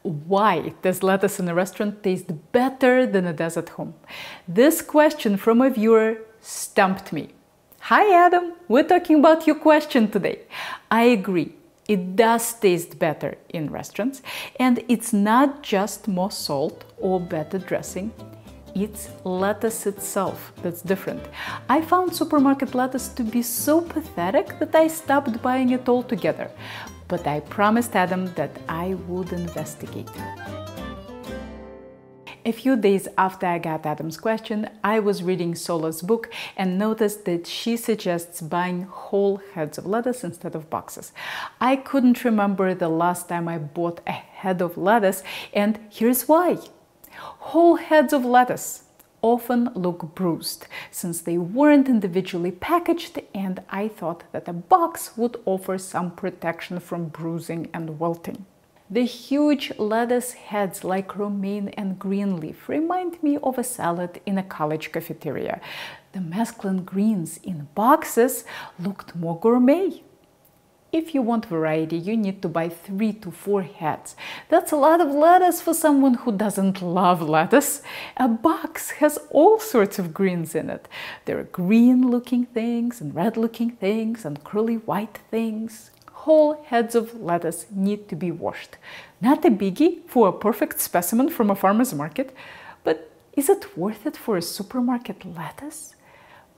Why does lettuce in a restaurant taste better than it does at home? This question from a viewer stumped me. Hi Adam, we're talking about your question today. I agree, it does taste better in restaurants, and it's not just more salt or better dressing. It's lettuce itself that's different. I found supermarket lettuce to be so pathetic that I stopped buying it altogether. But I promised Adam that I would investigate. A few days after I got Adam's question, I was reading Sola's book and noticed that she suggests buying whole heads of lettuce instead of boxes. I couldn't remember the last time I bought a head of lettuce, and here's why. Whole heads of lettuce often look bruised, since they weren't individually packaged, and I thought that a box would offer some protection from bruising and wilting. The huge lettuce heads like romaine and green leaf remind me of a salad in a college cafeteria. The mesclun greens in boxes looked more gourmet. If you want variety, you need to buy 3 to 4 heads. That's a lot of lettuce for someone who doesn't love lettuce. A box has all sorts of greens in it. There are green-looking things and red-looking things and curly white things. Whole heads of lettuce need to be washed. Not a biggie for a perfect specimen from a farmer's market, but is it worth it for a supermarket lettuce?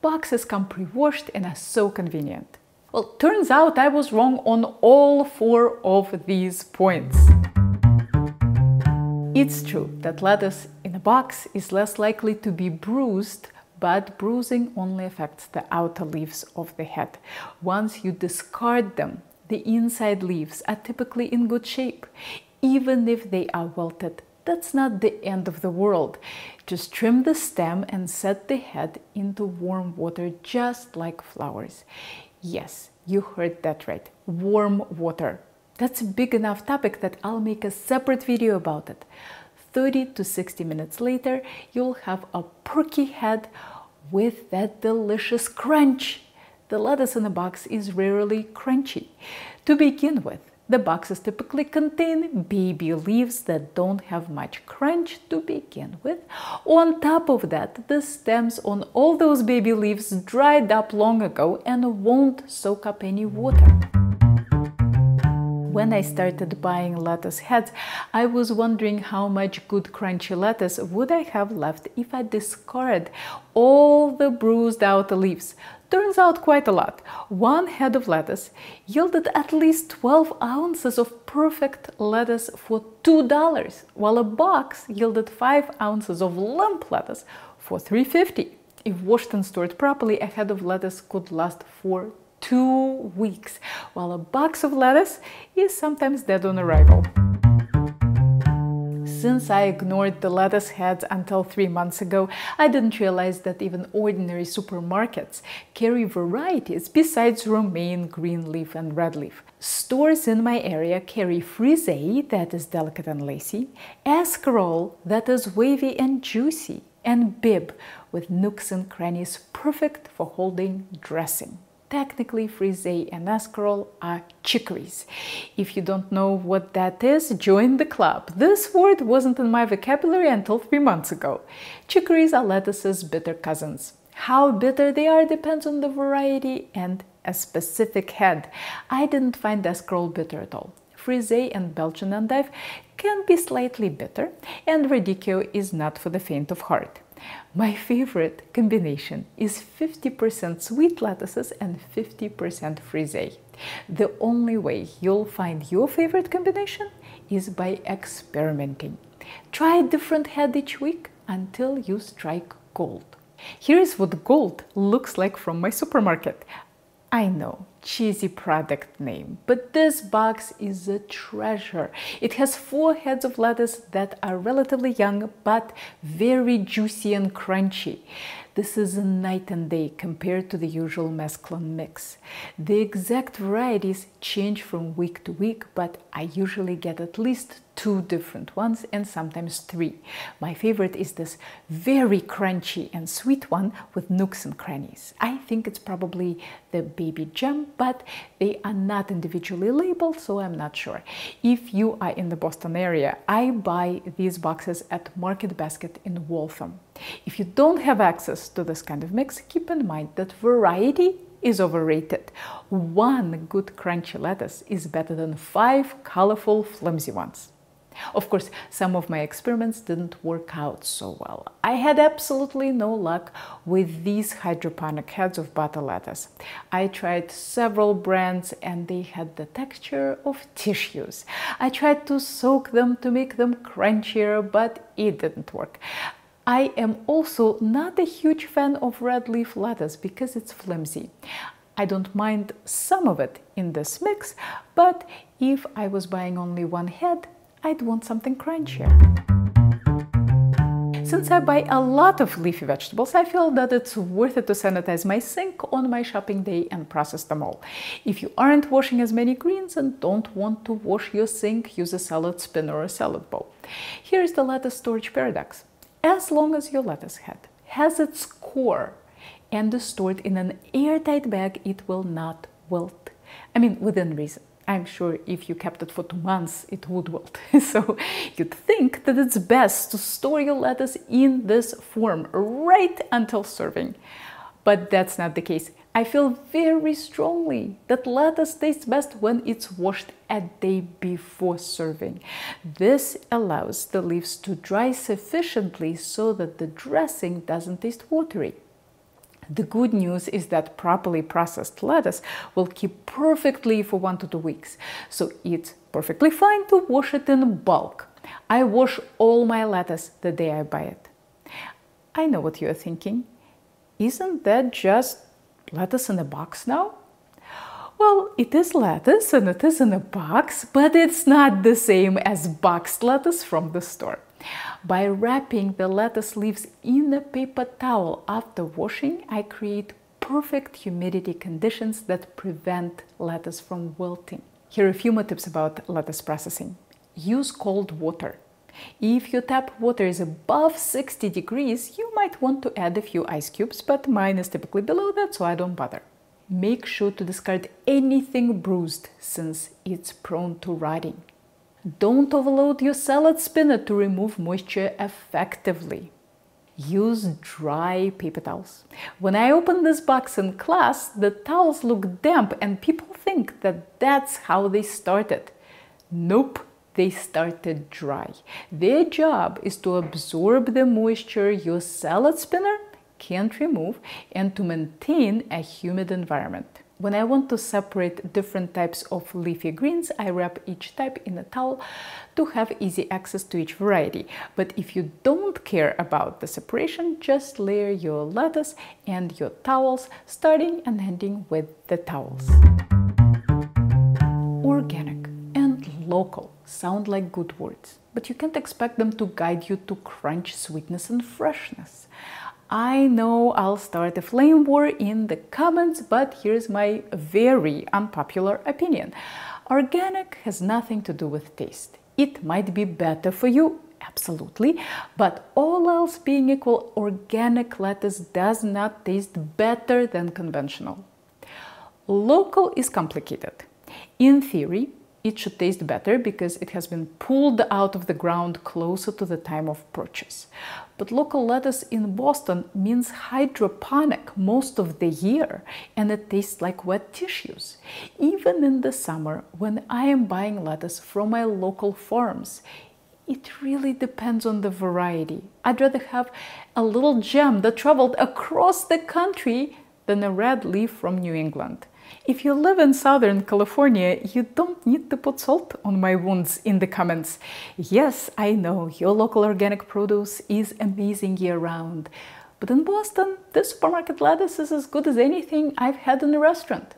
Boxes come pre-washed and are so convenient. Well, turns out I was wrong on all 4 of these points. It's true that lettuce in a box is less likely to be bruised, but bruising only affects the outer leaves of the head. Once you discard them, the inside leaves are typically in good shape. Even if they are wilted, that's not the end of the world. Just trim the stem and set the head into warm water, just like flowers. Yes, you heard that right. Warm water. That's a big enough topic that I'll make a separate video about it. 30 to 60 minutes later, you'll have a perky head with that delicious crunch. The lettuce in a box is rarely crunchy. To begin with, the boxes typically contain baby leaves that don't have much crunch to begin with. On top of that, the stems on all those baby leaves dried up long ago and won't soak up any water. When I started buying lettuce heads, I was wondering how much good crunchy lettuce would I have left if I discarded all the bruised outer leaves. Turns out quite a lot. 1 head of lettuce yielded at least 12 ounces of perfect lettuce for $2, while a box yielded 5 ounces of limp lettuce for $3.50. If washed and stored properly, a head of lettuce could last for 2 weeks, while a box of lettuce is sometimes dead on arrival. Since I ignored the lettuce heads until 3 months ago, I didn't realize that even ordinary supermarkets carry varieties besides romaine, green leaf, and red leaf. Stores in my area carry Frisée, that is delicate and lacy, escarole, that is wavy and juicy, and bib, with nooks and crannies perfect for holding dressing. Technically, Frisée and escarole are chicories. If you don't know what that is, join the club. This word wasn't in my vocabulary until 3 months ago. Chicories are lettuce's bitter cousins. How bitter they are depends on the variety and a specific head. I didn't find escarole bitter at all. Frisée and Belgian endive can be slightly bitter, and radicchio is not for the faint of heart. My favorite combination is 50% sweet lettuces and 50% Frisée. The only way you'll find your favorite combination is by experimenting. Try a different head each week until you strike gold. Here's what gold looks like from my supermarket. I know, cheesy product name, but this box is a treasure. It has 4 heads of lettuce that are relatively young but very juicy and crunchy. This is a night and day compared to the usual mesclun mix. The exact varieties change from week to week, but I usually get at least 2 different ones and sometimes 3. My favorite is this very crunchy and sweet one with nooks and crannies. I think it's probably the baby gem but they are not individually labeled, so I'm not sure. If you are in the Boston area, I buy these boxes at Market Basket in Waltham. If you don't have access to this kind of mix, keep in mind that variety is overrated. One good crunchy lettuce is better than 5 colorful flimsy ones. Of course, some of my experiments didn't work out so well. I had absolutely no luck with these hydroponic heads of butter lettuce. I tried several brands and they had the texture of tissues. I tried to soak them to make them crunchier, but it didn't work. I am also not a huge fan of red leaf lettuce because it's flimsy. I don't mind some of it in this mix, but if I was buying only one head, I'd want something crunchier. Since I buy a lot of leafy vegetables, I feel that it's worth it to sanitize my sink on my shopping day and process them all. If you aren't washing as many greens and don't want to wash your sink, use a salad spinner or a salad bowl. Here's the lettuce storage paradox. As long as your lettuce head has its core and is stored in an airtight bag, it will not wilt. I mean, within reason. I'm sure if you kept it for 2 months, it would wilt. So you'd think that it's best to store your lettuce in this form right until serving. But that's not the case. I feel very strongly that lettuce tastes best when it's washed a day before serving. This allows the leaves to dry sufficiently so that the dressing doesn't taste watery. The good news is that properly processed lettuce will keep perfectly for 1 to 2 weeks, so it's perfectly fine to wash it in bulk. I wash all my lettuce the day I buy it. I know what you're thinking. Isn't that just lettuce in a box now? Well, it is lettuce and it is in a box, but it's not the same as boxed lettuce from the store. By wrapping the lettuce leaves in a paper towel after washing, I create perfect humidity conditions that prevent lettuce from wilting. Here are a few more tips about lettuce processing. Use cold water. If your tap water is above 60 degrees, you might want to add a few ice cubes, but mine is typically below that, so I don't bother. Make sure to discard anything bruised, since it's prone to rotting. Don't overload your salad spinner to remove moisture effectively. Use dry paper towels. When I opened this box in class, the towels look damp and people think that that's how they started. Nope, they started dry. Their job is to absorb the moisture your salad spinner can't remove and to maintain a humid environment. When I want to separate different types of leafy greens, I wrap each type in a towel to have easy access to each variety. But if you don't care about the separation, just layer your lettuce and your towels, starting and ending with the towels. Organic and local sound like good words, but you can't expect them to guide you to crunch, sweetness and freshness. I know I'll start a flame war in the comments, but here's my very unpopular opinion. Organic has nothing to do with taste. It might be better for you, absolutely, but all else being equal, organic lettuce does not taste better than conventional. Local is complicated. In theory, it should taste better because it has been pulled out of the ground closer to the time of purchase. But local lettuce in Boston means hydroponic most of the year, and it tastes like wet tissues. Even in the summer, when I am buying lettuce from my local farms, it really depends on the variety. I'd rather have a little gem that traveled across the country than a red leaf from New England. If you live in Southern California, you don't need to put salt on my wounds in the comments. Yes, I know your local organic produce is amazing year-round, but in Boston, the supermarket lettuce is as good as anything I've had in a restaurant.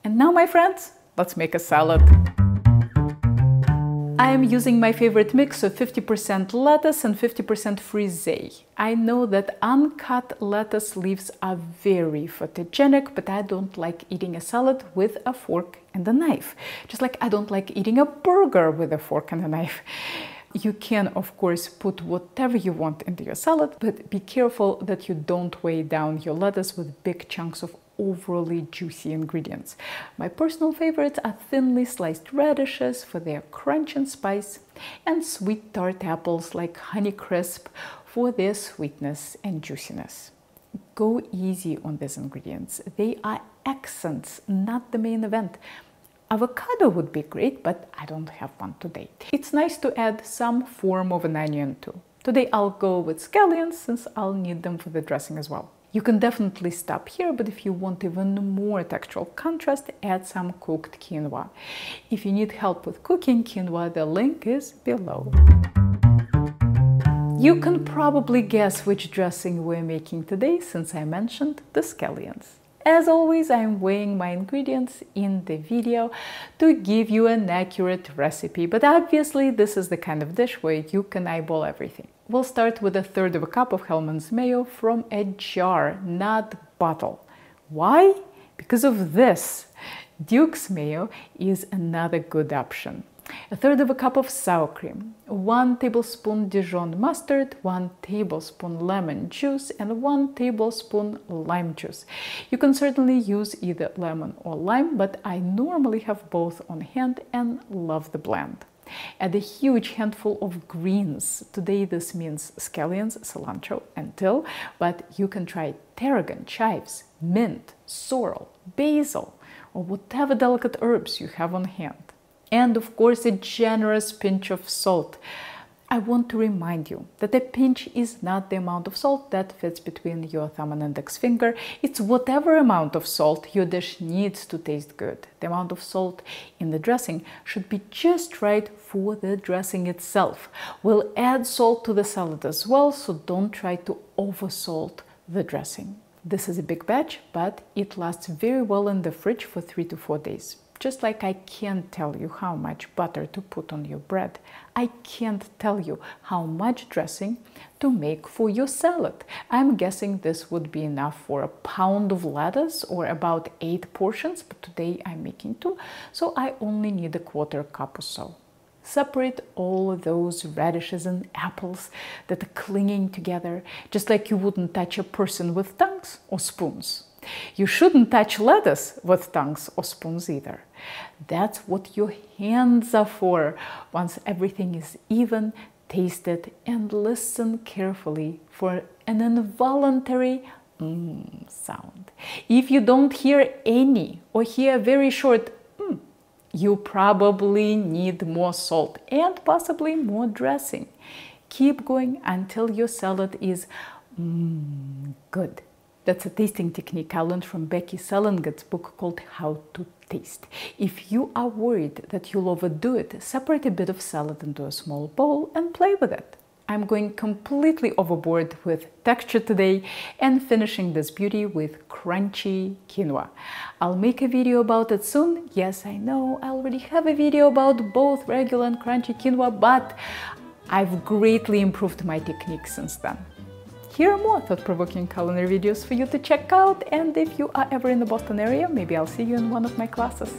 And now, my friends, let's make a salad. I am using my favorite mix of 50% lettuce and 50% frisée. I know that uncut lettuce leaves are very photogenic, but I don't like eating a salad with a fork and a knife. Just like I don't like eating a burger with a fork and a knife. You can, of course, put whatever you want into your salad, but be careful that you don't weigh down your lettuce with big chunks of overly juicy ingredients. My personal favorites are thinly sliced radishes for their crunch and spice, and sweet tart apples like honeycrisp for their sweetness and juiciness. Go easy on these ingredients. They are accents, not the main event. Avocado would be great, but I don't have one today. It's nice to add some form of an onion too. Today I'll go with scallions since I'll need them for the dressing as well. You can definitely stop here, but if you want even more textural contrast, add some cooked quinoa. If you need help with cooking quinoa, the link is below. You can probably guess which dressing we're making today since I mentioned the scallions. As always, I'm weighing my ingredients in the video to give you an accurate recipe, but obviously this is the kind of dish where you can eyeball everything. We'll start with 1/3 cup of Hellmann's mayo from a jar, not bottle. Why? Because of this. Duke's mayo is another good option. 1/3 cup of sour cream, 1 tablespoon Dijon mustard, 1 tablespoon lemon juice, and 1 tablespoon lime juice. You can certainly use either lemon or lime, but I normally have both on hand and love the blend. Add a huge handful of greens. Today this means scallions, cilantro, and dill, but you can try tarragon, chives, mint, sorrel, basil, or whatever delicate herbs you have on hand. And of course, a generous pinch of salt. I want to remind you that a pinch is not the amount of salt that fits between your thumb and index finger. It's whatever amount of salt your dish needs to taste good. The amount of salt in the dressing should be just right for the dressing itself. We'll add salt to the salad as well, so don't try to oversalt the dressing. This is a big batch, but it lasts very well in the fridge for 3 to 4 days. Just like I can't tell you how much butter to put on your bread, I can't tell you how much dressing to make for your salad. I'm guessing this would be enough for a pound of lettuce or about 8 portions, but today I'm making 2, so I only need 1/4 cup or so. Separate all those radishes and apples that are clinging together, just like you wouldn't touch a person with tongues or spoons. You shouldn't touch lettuce with tongues or spoons either. That's what your hands are for. Once everything is even, taste it and listen carefully for an involuntary sound. If you don't hear any or hear very short you probably need more salt and possibly more dressing. Keep going until your salad is good. That's a tasting technique I learned from Becky Selenget's book called How to Taste. If you are worried that you'll overdo it, separate a bit of salad into a small bowl and play with it. I'm going completely overboard with texture today and finishing this beauty with crunchy quinoa. I'll make a video about it soon. Yes, I know I already have a video about both regular and crunchy quinoa, but I've greatly improved my technique since then. Here are more thought-provoking culinary videos for you to check out, and if you are ever in the Boston area, maybe I'll see you in one of my classes.